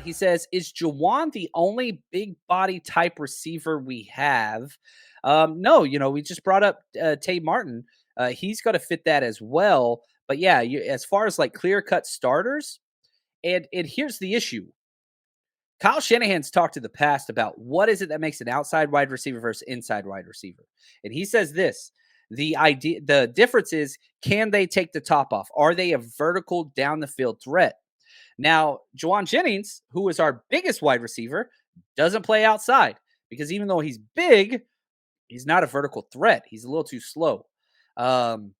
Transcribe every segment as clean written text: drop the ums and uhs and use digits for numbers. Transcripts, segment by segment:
He says, "Is Jauan the only big body type receiver we have?" No, we just brought up Tay Martin. He's got to fit that as well. But yeah, as far as like clear cut starters, and here's the issue: Kyle Shanahan's talked in the past about what is it that makes an outside wide receiver versus inside wide receiver. And he says this: the difference is, can they take the top off? Are they a vertical down the field threat? Now, Jauan Jennings, who is our biggest wide receiver, doesn't play outside because even though he's big, he's not a vertical threat. He's a little too slow. Um,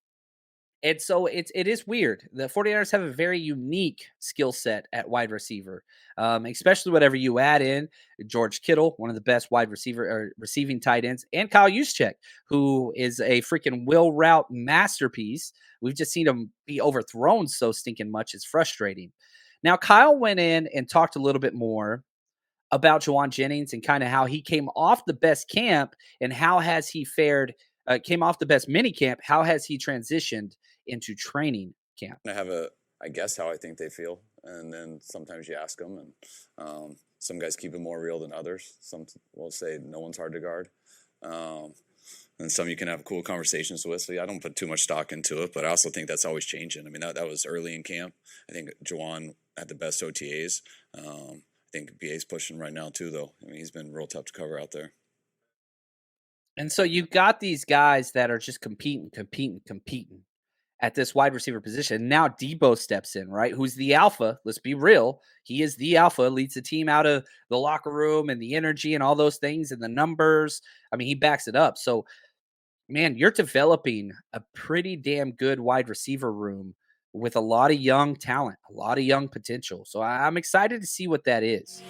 and so it is weird. The 49ers have a very unique skill set at wide receiver, especially whatever you add in George Kittle, one of the best wide receiver or receiving tight ends, and Kyle Juszczyk, who is a freaking will route masterpiece. We've just seen him be overthrown so stinking much. It's frustrating. Now, Kyle went in and talked a little bit more about Jauan Jennings and kind of how he came off the best camp and how has he fared, came off the best mini camp. How has he transitioned into training camp? I have I guess how I think they feel. And then sometimes you ask them, and some guys keep it more real than others. Some will say no one's hard to guard. And some you can have cool conversations with. So yeah, I don't put too much stock into it, but I also think that's always changing. I mean, that was early in camp. I think Jauan had the best OTAs. I think BA's pushing right now too, though. I mean, he's been real tough to cover out there. And so you've got these guys that are just competing at this wide receiver position. Now Debo steps in, right? Who's the alpha? Let's be real. He is the alpha, leads the team out of the locker room and the energy and all those things and the numbers. I mean, he backs it up. So, man, you're developing a pretty damn good wide receiver room with a lot of young talent, a lot of young potential. So I'm excited to see what that is.